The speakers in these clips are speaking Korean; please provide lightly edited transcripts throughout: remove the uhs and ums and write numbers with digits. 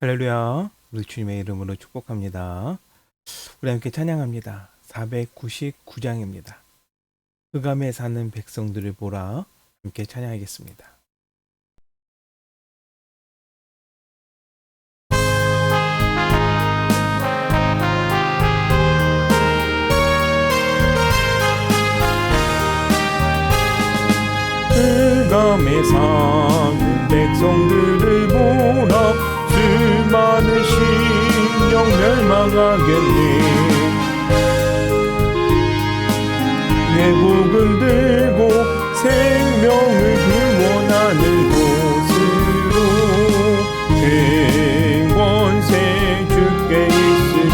할렐루야. 우리 주님의 이름으로 축복합니다. 우리 함께 찬양합니다. 499장입니다. 흑암에 사는 백성들을 보라. 함께 찬양하겠습니다. 흑암에 사는 백성들을 보라. 수많은 심령 멸망하겠네. 회복을 들고 생명을 구원하는 곳으로 큰 권세 주께 있으니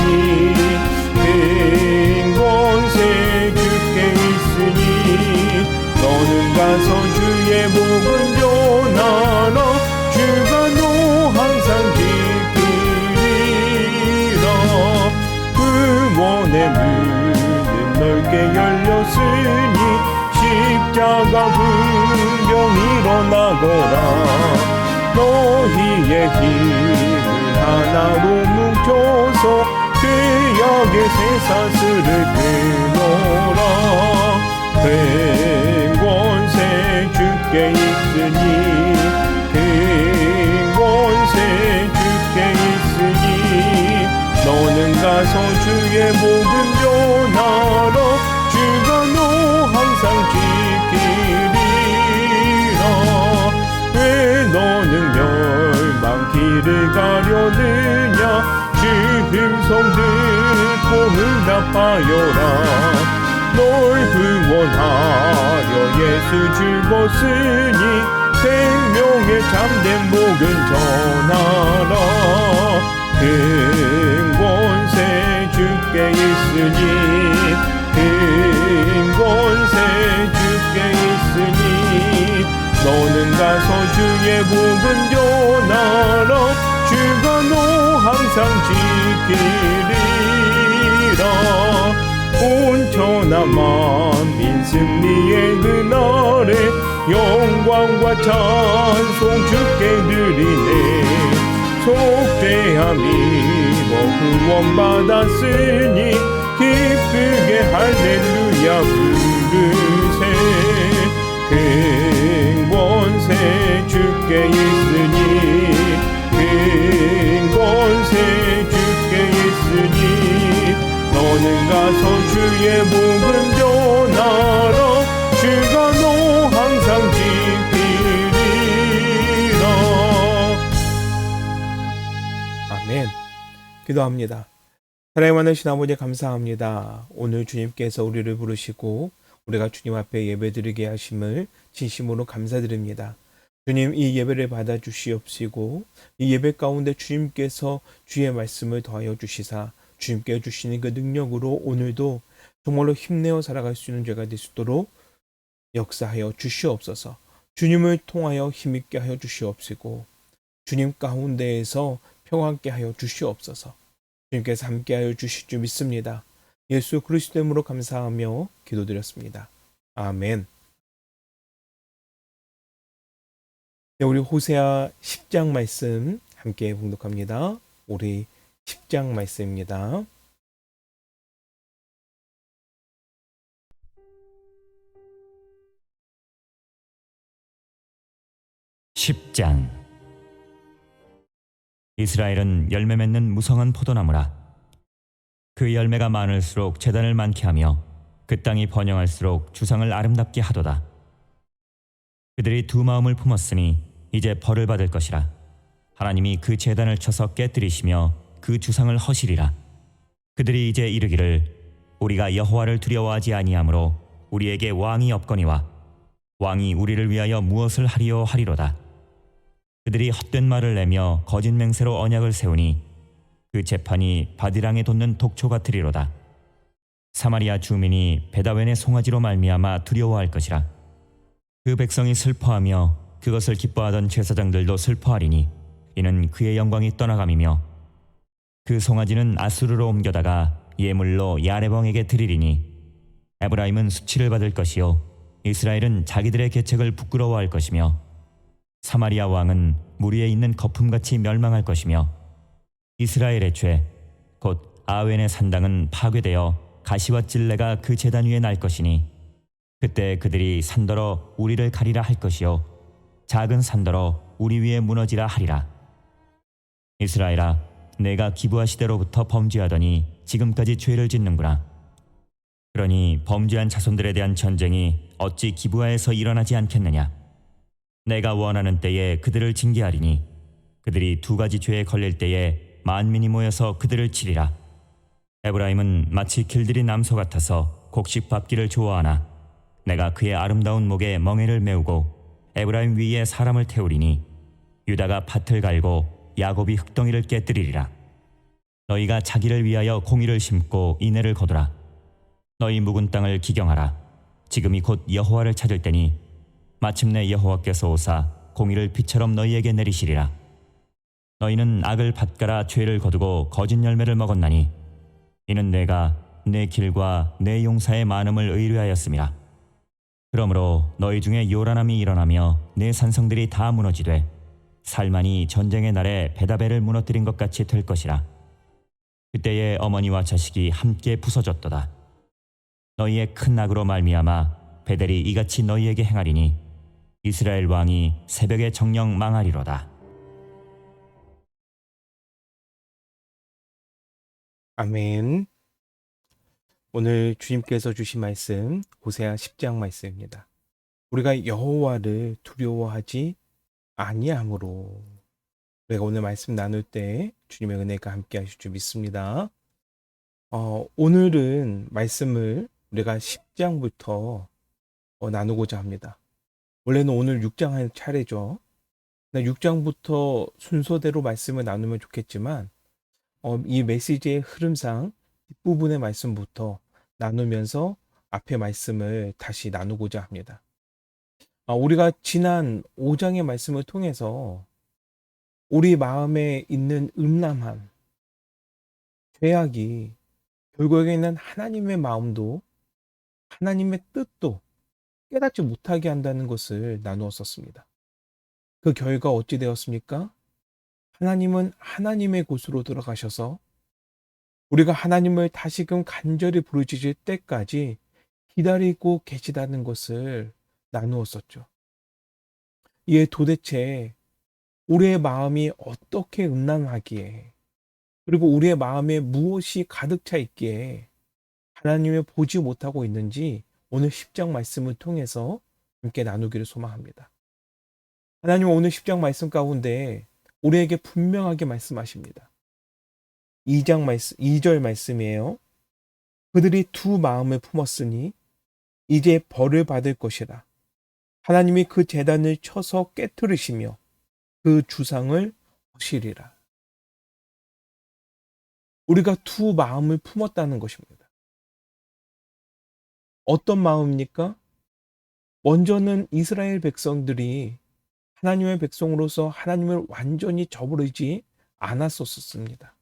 큰 권세 주께 있으니 너는 가서 주의 복을 전하라. 주가 너 항상 지키리라. 구원의 문은 넓게 열렸으니 십자가 분명 일어나거라. 너희의 힘을 하나로 뭉쳐서 죄악의 쇠사슬을 끊어라. 큰 권세 주께 있으니 큰 권세 주께 있으니 너는 가서 주의 복음 전하라. 주가 너 항상 지키리라. 왜 너는 멸망길을 가려느냐. 주 음성 듣고 응답하여라. 널 구원하려 예수 죽었으니 생명의 참된 복은 전하라. 큰 권세 주께 있으니 큰 권세 주께 있으니 너는 가서 주의 복은 전하라. 주가 너 항상 지키리라. 온천하 만민 승리의 그날에 영광과 찬송 주께 드리네. 속죄함이 너 구원받았으니 기쁘게 할렐루야 부르세. 큰 권세 주께 있으니 큰 권세 주께 있으니 너는 가서 주의 복음 전하라. 주가 너 항상 지키리라. 아멘. 기도합니다. 사랑의 많으신 아버지 감사합니다. 오늘 주님께서 우리를 부르시고 우리가 주님 앞에 예배드리게 하심을 진심으로 감사드립니다. 주님, 이 예배를 받아 주시옵시고 이 예배 가운데 주님께서 주의 말씀을 더하여 주시사 주님께 주시는 그 능력으로 오늘도 정말로 힘내어 살아갈 수 있는 죄가 될 수 있도록 역사하여 주시옵소서. 주님을 통하여 힘있게 하여 주시옵시고 주님 가운데에서 평안케 하여 주시옵소서. 주님께서 함께하여 주실 줄 믿습니다. 예수 그리스도 이름으로 감사하며 기도드렸습니다. 아멘. 네, 우리 호세아 10장 말씀 함께 봉독합니다. 우리 10장 말씀입니다. (10장) 이스라엘은 열매 맺는 무성한 포도나무라. 그 열매가 많을수록 재단을 많게 하며 그 땅이 번영할수록 주상을 아름답게 하도다. 그들이 두 마음을 품었으니 이제 벌을 받을 것이라. 하나님이 그 재단을 쳐서 깨뜨리시며 그 주상을 허시리라. 그들이 이제 이르기를 우리가 여호와를 두려워하지 아니하므로 우리에게 왕이 없거니와 왕이 우리를 위하여 무엇을 하리요 하리로다. 그들이 헛된 말을 내며 거짓 맹세로 언약을 세우니 그 재판이 바디랑에 돋는 독초 같으리로다. 사마리아 주민이 베다웬의 송아지로 말미암아 두려워할 것이라. 그 백성이 슬퍼하며 그것을 기뻐하던 제사장들도 슬퍼하리니 이는 그의 영광이 떠나감이며 그 송아지는 아수르로 옮겨다가 예물로 야레벙에게 드리리니 에브라임은 수치를 받을 것이요 이스라엘은 자기들의 계책을 부끄러워할 것이며 사마리아 왕은 물 위에 있는 거품같이 멸망할 것이며 이스라엘의 죄, 곧 아웬의 산당은 파괴되어 가시와 찔레가 그 제단 위에 날 것이니 그때 그들이 산더러 우리를 가리라 할 것이요 작은 산더러 우리 위에 무너지라 하리라. 이스라엘아, 내가 기브아 시대로부터 범죄하더니 지금까지 죄를 짓는구나. 그러니 범죄한 자손들에 대한 전쟁이 어찌 기브아에서 일어나지 않겠느냐. 내가 원하는 때에 그들을 징계하리니 그들이 두 가지 죄에 걸릴 때에 만민이 모여서 그들을 치리라. 에브라임은 마치 길들이 남소 같아서 곡식 밟기를 좋아하나 내가 그의 아름다운 목에 멍에를 메우고 에브라임 위에 사람을 태우리니 유다가 밭을 갈고 야곱이 흙덩이를 깨뜨리리라. 너희가 자기를 위하여 공의를 심고 인애를 거두라. 너희 묵은 땅을 기경하라. 지금이 곧 여호와를 찾을 때니 마침내 여호와께서 오사 공의를 비처럼 너희에게 내리시리라. 너희는 악을 밭가라 죄를 거두고 거짓 열매를 먹었나니 이는 내가 내 길과 내 용사의 많음을 의뢰하였음이라. 그러므로 너희 중에 요란함이 일어나며 내 산성들이 다 무너지되 살만이 전쟁의 날에 베다벨을 무너뜨린 것 같이 될 것이라. 그때에 어머니와 자식이 함께 부서졌도다. 너희의 큰 악으로 말미암아 베델이 이같이 너희에게 행하리니 이스라엘 왕이 새벽에 정령 망하리로다. 아멘. 오늘 주님께서 주신 말씀 호세아 10장 말씀입니다. 우리가 여호와를 두려워하지 아니함으로. 우리가 오늘 말씀 나눌 때 주님의 은혜가 함께 하실 줄 믿습니다. 오늘은 말씀을 우리가 10장부터 나누고자 합니다. 원래는 오늘 6장 할 차례죠. 6장부터 순서대로 말씀을 나누면 좋겠지만 이 메시지의 흐름상 뒷부분의 말씀부터 나누면서 앞의 말씀을 다시 나누고자 합니다. 우리가 지난 5장의 말씀을 통해서 우리 마음에 있는 음란함, 죄악이 결국에는 하나님의 마음도 하나님의 뜻도 깨닫지 못하게 한다는 것을 나누었었습니다. 그 결과 어찌 되었습니까? 하나님은 하나님의 곳으로 들어가셔서 우리가 하나님을 다시금 간절히 부르짖을 때까지 기다리고 계시다는 것을 나누었었죠. 이에 도대체 우리의 마음이 어떻게 음란하기에, 그리고 우리의 마음에 무엇이 가득 차 있기에 하나님을 보지 못하고 있는지 오늘 10장 말씀을 통해서 함께 나누기를 소망합니다. 하나님은 오늘 10장 말씀 가운데 우리에게 분명하게 말씀하십니다. 2절 말씀이에요. 그들이 두 마음을 품었으니 이제 벌을 받을 것이라. 하나님이 그 제단을 쳐서 깨뜨리시며 그 주상을 허시리라. 우리가 두 마음을 품었다는 것입니다. 어떤 마음입니까? 먼저는 이스라엘 백성들이 하나님의 백성으로서 하나님을 완전히 저버리지 않았었습니다.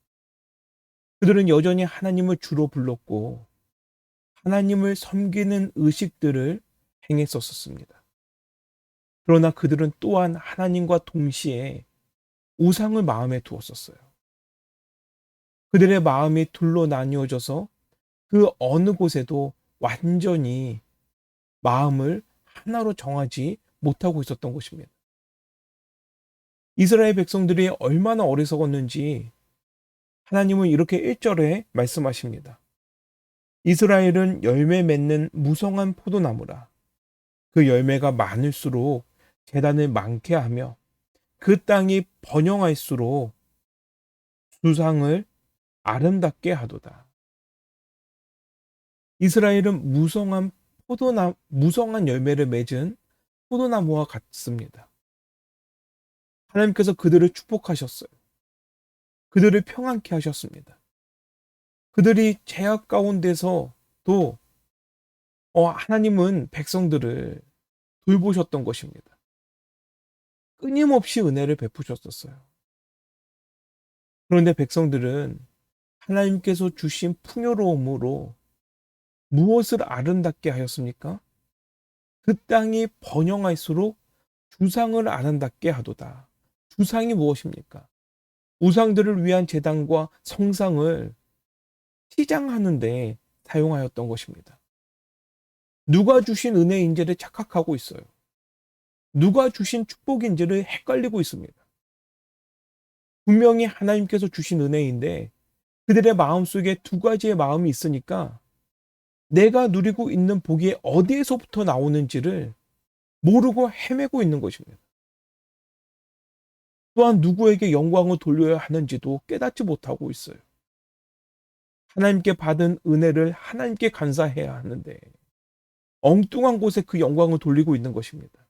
그들은 여전히 하나님을 주로 불렀고 하나님을 섬기는 의식들을 행했었습니다. 그러나 그들은 또한 하나님과 동시에 우상을 마음에 두었었어요. 그들의 마음이 둘로 나뉘어져서 그 어느 곳에도 완전히 마음을 하나로 정하지 못하고 있었던 것입니다. 이스라엘 백성들이 얼마나 어리석었는지 하나님은 이렇게 1절에 말씀하십니다. 이스라엘은 열매 맺는 무성한 포도나무라. 그 열매가 많을수록 제단을 많게 하며 그 땅이 번영할수록 주상을 아름답게 하도다. 이스라엘은 무성한 열매를 맺은 포도나무와 같습니다. 하나님께서 그들을 축복하셨어요. 그들을 평안케 하셨습니다. 그들이 죄악 가운데서도 하나님은 백성들을 돌보셨던 것입니다. 끊임없이 은혜를 베푸셨었어요. 그런데 백성들은 하나님께서 주신 풍요로움으로 무엇을 아름답게 하였습니까? 그 땅이 번영할수록 주상을 아름답게 하도다. 주상이 무엇입니까? 우상들을 위한 제단과 성상을 치장하는 데 사용하였던 것입니다. 누가 주신 은혜인지를 착각하고 있어요. 누가 주신 축복인지를 헷갈리고 있습니다. 분명히 하나님께서 주신 은혜인데 그들의 마음속에 두 가지의 마음이 있으니까 내가 누리고 있는 복이 어디에서부터 나오는지를 모르고 헤매고 있는 것입니다. 또한 누구에게 영광을 돌려야 하는지도 깨닫지 못하고 있어요. 하나님께 받은 은혜를 하나님께 감사해야 하는데 엉뚱한 곳에 그 영광을 돌리고 있는 것입니다.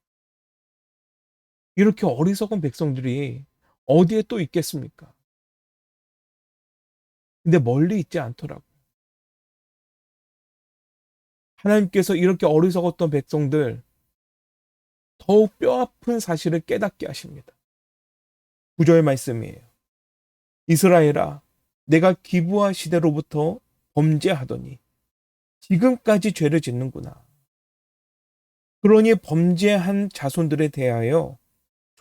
이렇게 어리석은 백성들이 어디에 또 있겠습니까? 근데 멀리 있지 않더라고요. 하나님께서 이렇게 어리석었던 백성들 더욱 뼈아픈 사실을 깨닫게 하십니다. 9절 말씀이에요. 이스라엘아, 내가 기브아 시대로부터 범죄하더니 지금까지 죄를 짓는구나. 그러니 범죄한 자손들에 대하여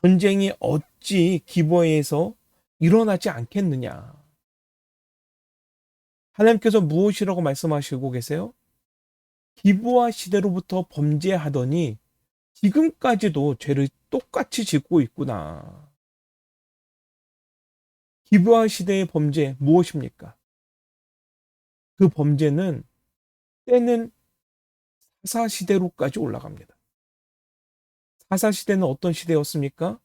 전쟁이 어찌 기브아에서 일어나지 않겠느냐. 하나님께서 무엇이라고 말씀하시고 계세요? 기브아 시대로부터 범죄하더니 지금까지도 죄를 똑같이 짓고 있구나. 기브아 시대의 범죄 무엇입니까? 그 범죄는 때는 사사 시대로까지 올라갑니다. 사사 시대는 어떤 시대였습니까?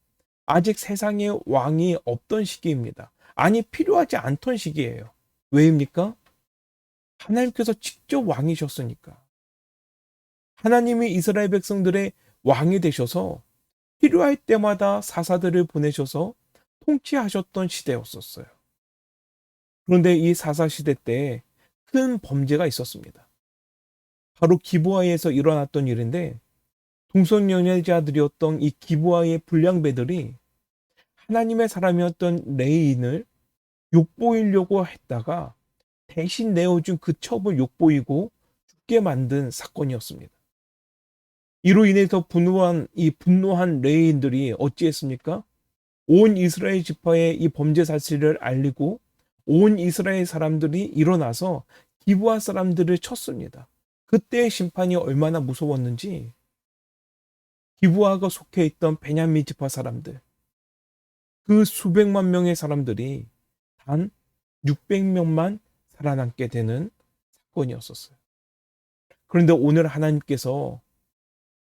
아직 세상에 왕이 없던 시기입니다. 아니, 필요하지 않던 시기예요. 왜입니까? 하나님께서 직접 왕이셨으니까. 하나님이 이스라엘 백성들의 왕이 되셔서 필요할 때마다 사사들을 보내셔서 통치하셨던 시대였었어요. 그런데 이 사사 시대 때 큰 범죄가 있었습니다. 바로 기브아에서 일어났던 일인데 동성연애자들이었던 이 기브아의 불량배들이 하나님의 사람이었던 레인을 욕보이려고 했다가 대신 내어준 그 첩을 욕보이고 죽게 만든 사건이었습니다. 이로 인해서 분노한 레인들이 어찌했습니까? 온 이스라엘 지파의 이 범죄 사실을 알리고 온 이스라엘 사람들이 일어나서 기브아 사람들을 쳤습니다. 그때의 심판이 얼마나 무서웠는지 기브아가 속해 있던 베냐민 지파 사람들, 그 수백만 명의 사람들이 단 600명만 살아남게 되는 사건이었었어요. 그런데 오늘 하나님께서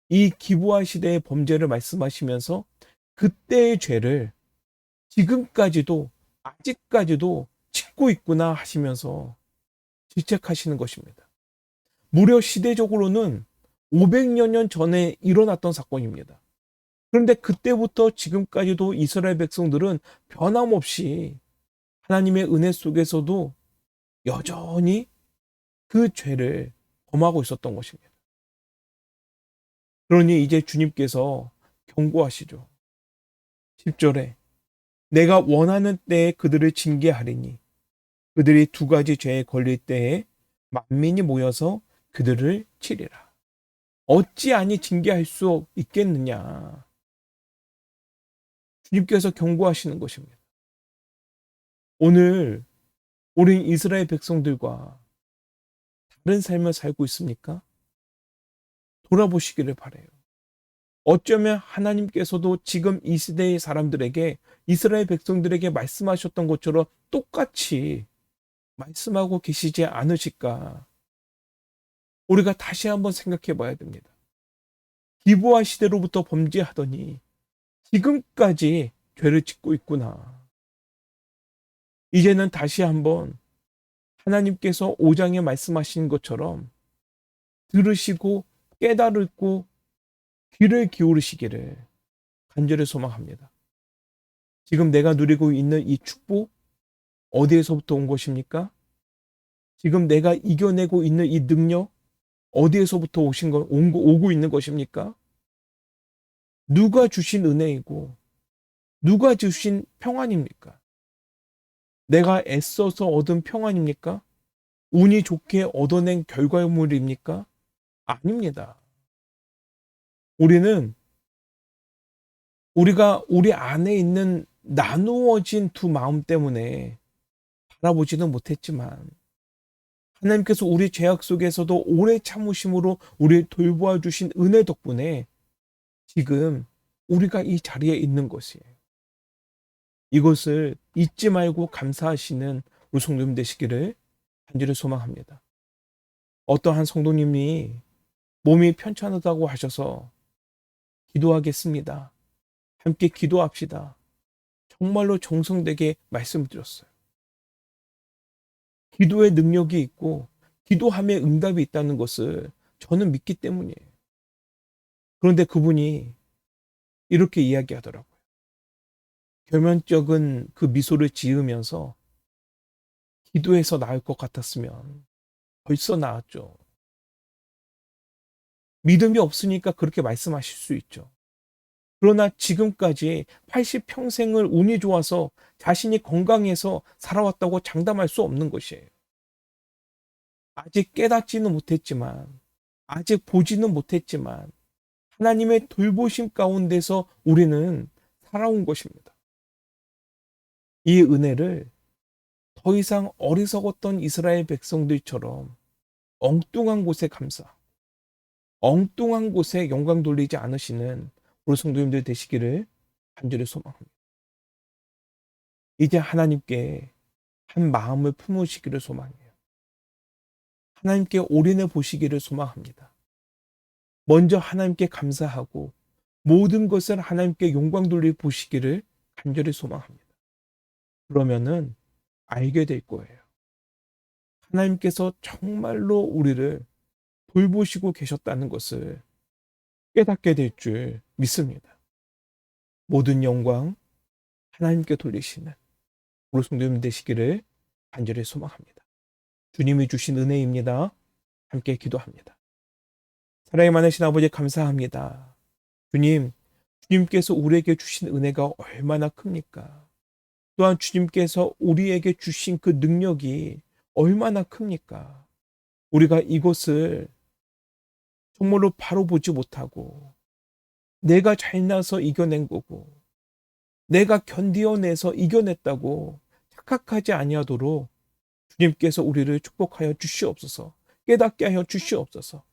이 기브아 시대의 범죄를 말씀하시면서 그때의 죄를 지금까지도 아직까지도 짓고 있구나 하시면서 질책하시는 것입니다. 무려 시대적으로는 500여 년 전에 일어났던 사건입니다. 그런데 그때부터 지금까지도 이스라엘 백성들은 변함없이 하나님의 은혜 속에서도 여전히 그 죄를 범하고 있었던 것입니다. 그러니 이제 주님께서 경고하시죠. 10절에 내가 원하는 때에 그들을 징계하리니 그들이 두 가지 죄에 걸릴 때에 만민이 모여서 그들을 치리라. 어찌하니 징계할 수 있겠느냐. 주님께서 경고하시는 것입니다. 오늘 우린 이스라엘 백성들과 다른 삶을 살고 있습니까? 돌아보시기를 바라요. 어쩌면 하나님께서도 지금 이 시대의 사람들에게 이스라엘 백성들에게 말씀하셨던 것처럼 똑같이 말씀하고 계시지 않으실까? 우리가 다시 한번 생각해 봐야 됩니다. 기브아 시대로부터 범죄하더니 지금까지 죄를 짓고 있구나. 이제는 다시 한번 하나님께서 5장에 말씀하신 것처럼 들으시고 깨달고 귀를 기울이시기를 간절히 소망합니다. 지금 내가 누리고 있는 이 축복 어디에서부터 온 것입니까? 지금 내가 이겨내고 있는 이 능력 어디에서부터 오고 있는 것입니까? 누가 주신 은혜이고 누가 주신 평안입니까? 내가 애써서 얻은 평안입니까? 운이 좋게 얻어낸 결과물입니까? 아닙니다. 우리가 우리 안에 있는 나누어진 두 마음 때문에 바라보지는 못했지만 하나님께서 우리 죄악 속에서도 오래 참으심으로 우리를 돌보아 주신 은혜 덕분에 지금 우리가 이 자리에 있는 것이에요. 이것을 잊지 말고 감사하시는 우리 성도님 되시기를 간절히 소망합니다. 어떠한 성도님이 몸이 편찮다고 하셔서 기도하겠습니다. 함께 기도합시다. 정말로 정성되게 말씀드렸어요. 기도의 능력이 있고 기도함에 응답이 있다는 것을 저는 믿기 때문이에요. 그런데 그분이 이렇게 이야기하더라고요. 표면적인 그 미소를 지으면서 기도해서 나을 것 같았으면 벌써 나았죠. 믿음이 없으니까 그렇게 말씀하실 수 있죠. 그러나 지금까지 80평생을 운이 좋아서 자신이 건강해서 살아왔다고 장담할 수 없는 것이에요. 아직 깨닫지는 못했지만, 아직 보지는 못했지만, 하나님의 돌보심 가운데서 우리는 살아온 것입니다. 이 은혜를 더 이상 어리석었던 이스라엘 백성들처럼 엉뚱한 곳에 감사, 엉뚱한 곳에 영광 돌리지 않으시는 우리 성도님들 되시기를 간절히 소망합니다. 이제 하나님께 한 마음을 품으시기를 소망해요. 하나님께 올인해 보시기를 소망합니다. 먼저 하나님께 감사하고 모든 것을 하나님께 영광 돌려 보시기를 간절히 소망합니다. 그러면은 알게 될 거예요. 하나님께서 정말로 우리를 돌보시고 계셨다는 것을 깨닫게 될 줄 믿습니다. 모든 영광 하나님께 돌리시는 우리 성도님 되시기를 간절히 소망합니다. 주님이 주신 은혜입니다. 함께 기도합니다. 사랑이 많으신 아버지 감사합니다. 주님께서 우리에게 주신 은혜가 얼마나 큽니까? 또한 주님께서 우리에게 주신 그 능력이 얼마나 큽니까? 우리가 이것을 정말로 바로 보지 못하고 내가 잘나서 이겨낸 거고 내가 견디어내서 이겨냈다고 착각하지 아니하도록 주님께서 우리를 축복하여 주시옵소서. 깨닫게 하여 주시옵소서.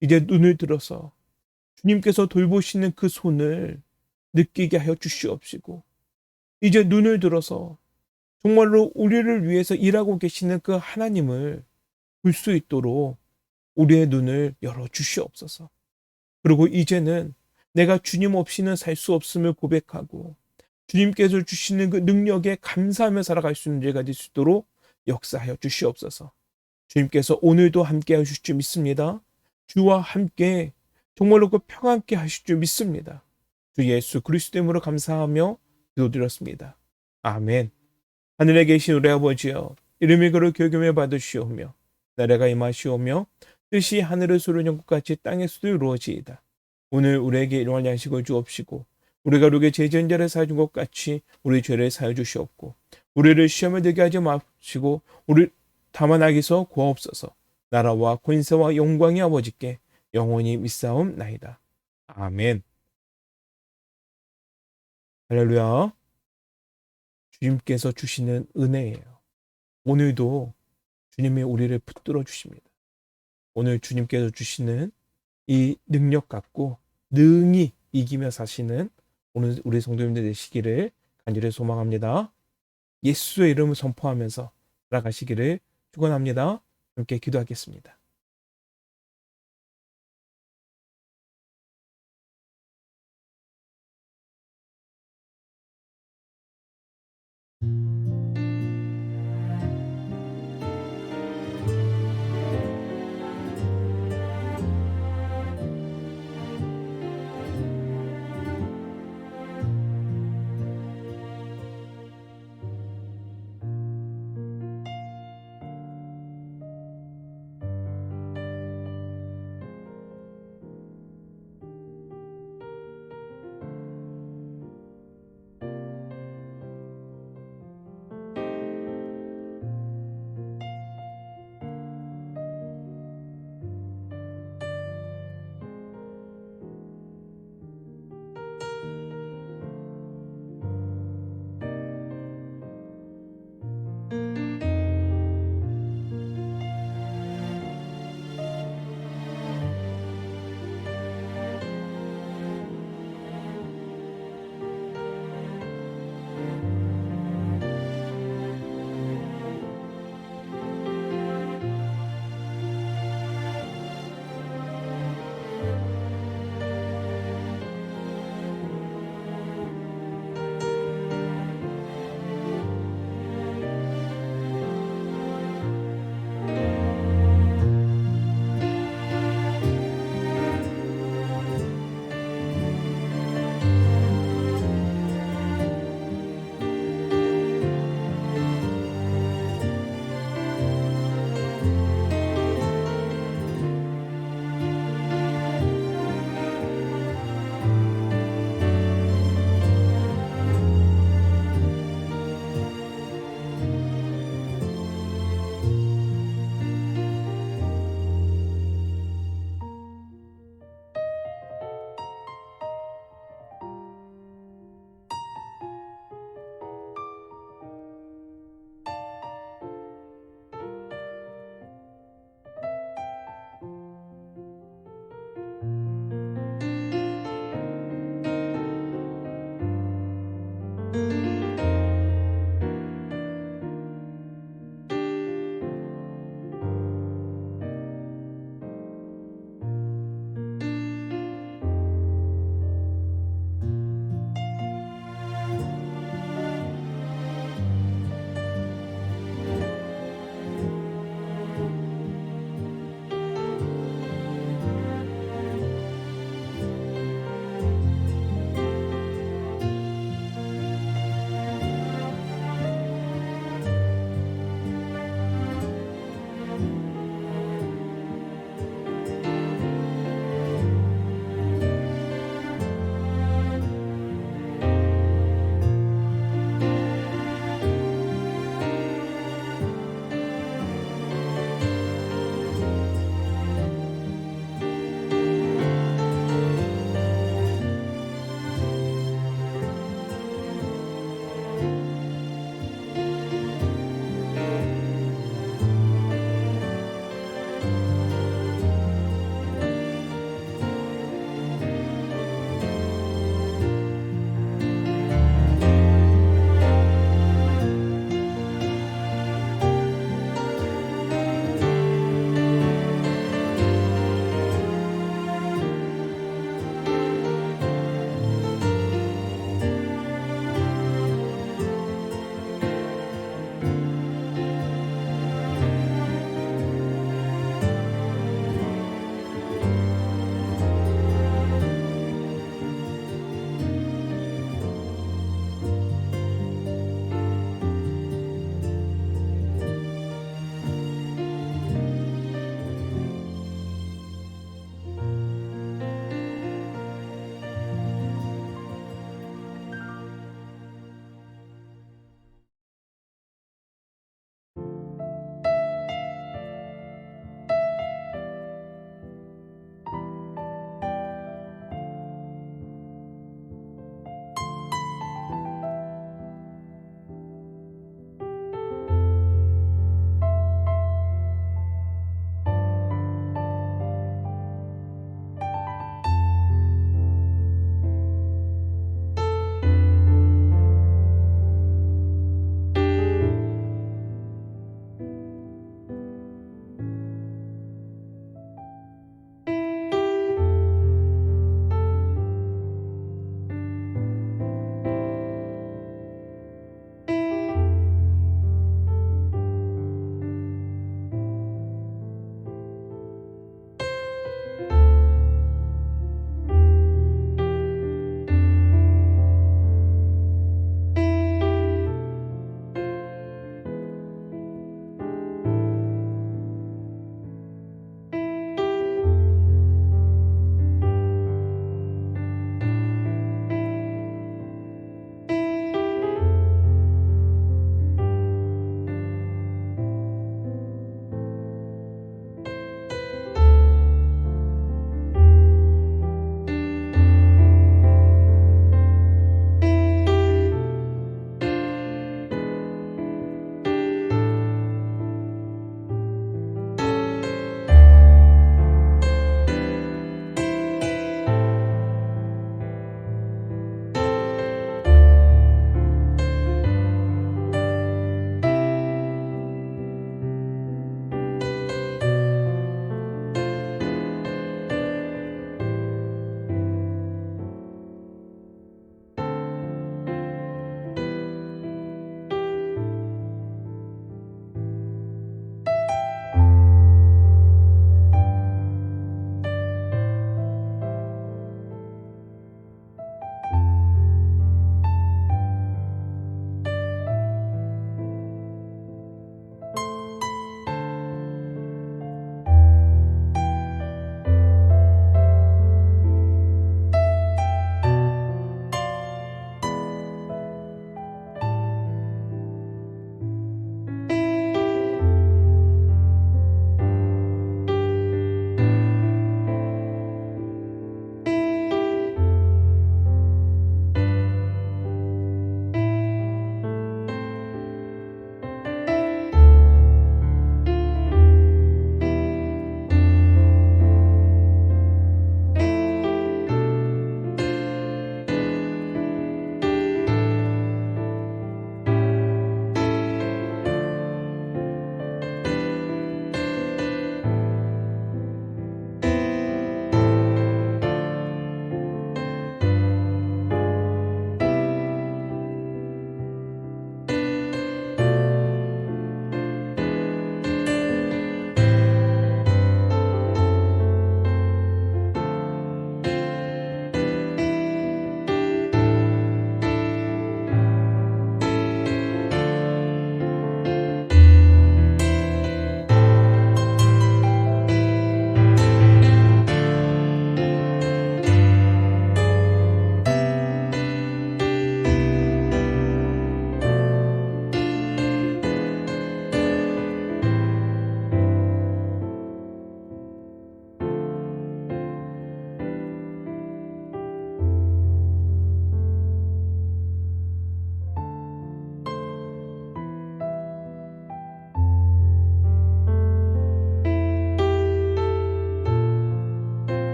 이제 눈을 들어서 주님께서 돌보시는 그 손을 느끼게 하여 주시옵시고 이제 눈을 들어서 정말로 우리를 위해서 일하고 계시는 그 하나님을 볼 수 있도록 우리의 눈을 열어 주시옵소서. 그리고 이제는 내가 주님 없이는 살 수 없음을 고백하고 주님께서 주시는 그 능력에 감사하며 살아갈 수 있는 죄가 될 수 있도록 역사하여 주시옵소서. 주님께서 오늘도 함께 하실 줄 믿습니다. 주와 함께 정말로 그 평안케 하실 줄 믿습니다. 주 예수 그리스도 이름으로 감사하며 기도드렸습니다. 아멘. 하늘에 계신 우리 아버지여 이름이 그를 교겸해 받으시오며 나라가 임하시오며 뜻이 하늘의 소리는 것 같이 땅에서도 이루어지이다. 오늘 우리에게 일용할 양식을 주옵시고 우리가 우리에게 죄전자를 사해준 것 같이 우리 죄를 사해 주시옵고 우리를 시험에 들게 하지 마시고 우리 다만 악에서 구하옵소서. 나라와 권세와 영광이 아버지께 영원히 믿사옵나이다. 아멘. 할렐루야. 주님께서 주시는 은혜예요. 오늘도 주님이 우리를 붙들어 주십니다. 오늘 주님께서 주시는 이 능력 갖고 능히 이기며 사시는 오늘 우리 성도님들 되시기를 간절히 소망합니다. 예수의 이름을 선포하면서 살아가시기를 축원합니다. 함께 기도하겠습니다.